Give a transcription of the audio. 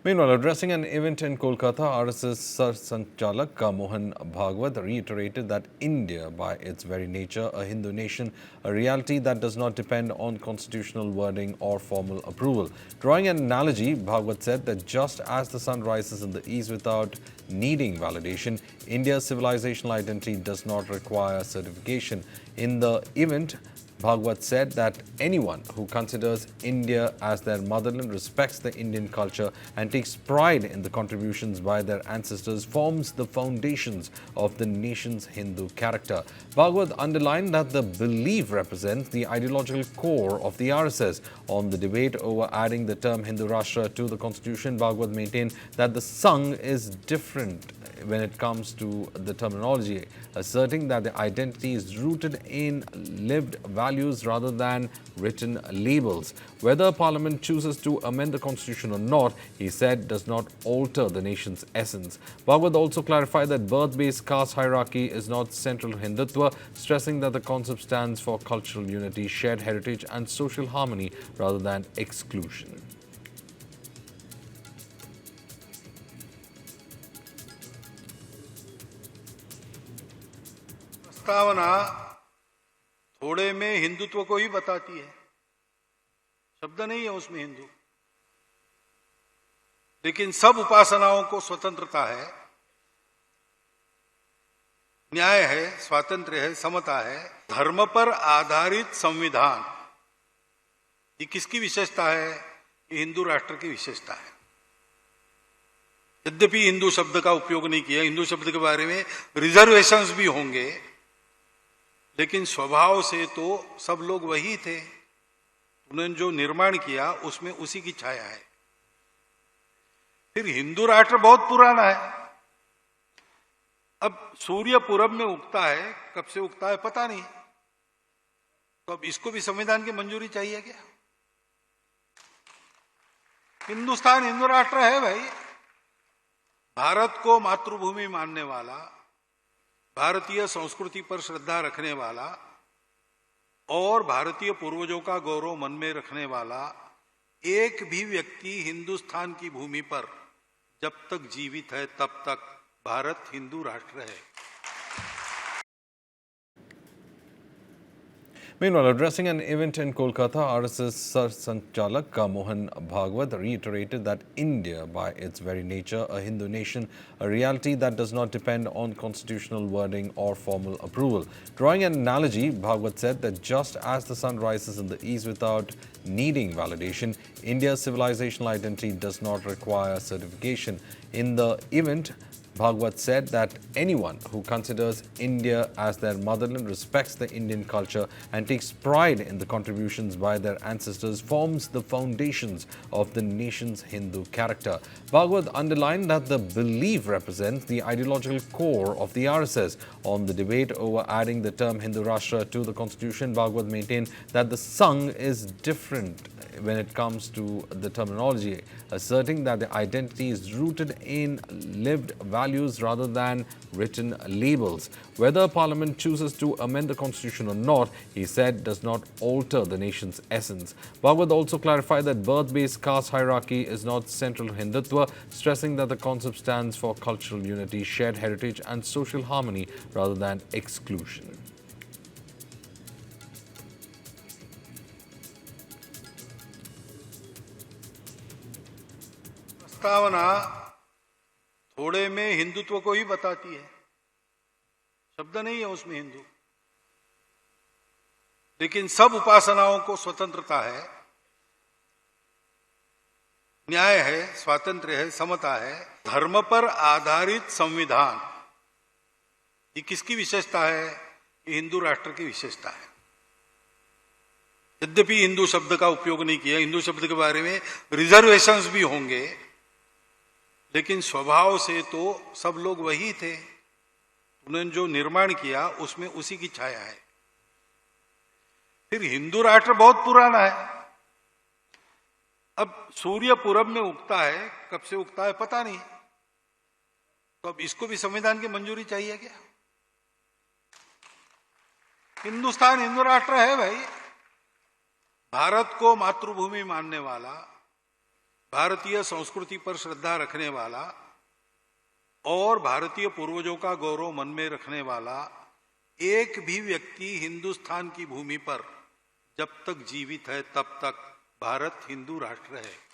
Meanwhile, addressing an event in Kolkata, RSS Sar Sanchalak Mohan Bhagwat reiterated that India, by its very nature, a Hindu nation, a reality that does not depend on constitutional wording or formal approval. Drawing an analogy, Bhagwat said that just as the sun rises in the east without needing validation, India's civilizational identity does not require certification. In the event, Bhagwat said that anyone who considers India as their motherland, respects the Indian culture, and takes pride in the contributions by their ancestors forms the foundations of the nation's Hindu character. Bhagwat underlined that the belief represents the ideological core of the RSS. On the debate over adding the term Hindu Rashtra to the constitution, Bhagwat maintained that the Sangh is different when it comes to the terminology, asserting that the identity is rooted in lived values rather than written labels. Whether Parliament chooses to amend the constitution or not, he said, does not alter the nation's essence. Bhagwat also clarified that birth-based caste hierarchy is not central to Hindutva, stressing that the concept stands for cultural unity, shared heritage and social harmony rather than exclusion. प्रस्तावना थोड़े में हिंदुत्व को ही बताती है, शब्द नहीं है उसमें हिंदू, लेकिन सब उपासनाओं को स्वतंत्रता है, न्याय है, स्वातंत्र्य है, समता है, धर्म पर आधारित संविधान। ये किसकी विशेषता है? ये हिंदू राष्ट्र की विशेषता है। यद्यपि हिंदू शब्द का उपयोग नहीं किया, हिंदू शब्द के बारे में रिजर्वेशंस भी होंगे, लेकिन स्वभाव से तो सब लोग वही थे। उन्होंने जो निर्माण किया उसमें उसी की छाया है। फिर हिंदू राष्ट्र बहुत पुराना है। अब सूर्य पूरब में उगता है, कब से उगता है पता नहीं, तो अब इसको भी संविधान की मंजूरी चाहिए क्या? हिंदुस्तान हिंदू राष्ट्र है भाई। भारत को मातृभूमि मानने वाला, भारतीय संस्कृति पर श्रद्धा रखने वाला और भारतीय पूर्वजों का गौरव मन में रखने वाला एक भी व्यक्ति हिंदुस्तान की भूमि पर जब तक जीवित है तब तक भारत हिंदू राष्ट्र है। Meanwhile, addressing an event in Kolkata, RSS Sar Sanchalak Mohan Bhagwat reiterated that India, by its very nature, a Hindu nation, a reality that does not depend on constitutional wording or formal approval. Drawing an analogy, Bhagwat said that just as the sun rises in the east without needing validation, India's civilizational identity does not require certification. In the event, Bhagwat said that anyone who considers India as their motherland, respects the Indian culture and takes pride in the contributions by their ancestors forms the foundations of the nation's Hindu character. Bhagwat underlined that the belief represents the ideological core of the RSS. On the debate over adding the term Hindu Rashtra to the constitution, Bhagwat maintained that the Sangh is different when it comes to the terminology, asserting that the identity is rooted in lived values rather than written labels. Whether Parliament chooses to amend the constitution or not, he said, does not alter the nation's essence. Bhagwat also clarified that birth-based caste hierarchy is not central to Hindutva, stressing that the concept stands for cultural unity, shared heritage and social harmony rather than exclusion. प्रस्तावना थोड़े में हिंदुत्व को ही बताती है, शब्द नहीं है उसमें हिंदू, लेकिन सब उपासनाओं को स्वतंत्रता है, न्याय है, स्वातंत्र्य है, समता है, धर्म पर आधारित संविधान। ये किसकी विशेषता है? ये हिंदू राष्ट्र की विशेषता है। यद्यपि हिंदू शब्द का उपयोग नहीं किया, हिंदू शब्द के बारे में रिजर्वेशंस भी होंगे, लेकिन स्वभाव से तो सब लोग वही थे। उन्होंने जो निर्माण किया उसमें उसी की छाया है। फिर हिंदू राष्ट्र बहुत पुराना है। अब सूर्य पूरब में उगता है, कब से उगता है पता नहीं, तो अब इसको भी संविधान की मंजूरी चाहिए क्या? हिंदुस्तान हिंदू राष्ट्र है भाई। भारत को मातृभूमि मानने वाला, भारतीय संस्कृति पर श्रद्धा रखने वाला और भारतीय पूर्वजों का गौरव मन में रखने वाला एक भी व्यक्ति हिंदुस्तान की भूमि पर जब तक जीवित है तब तक भारत हिंदू राष्ट्र है।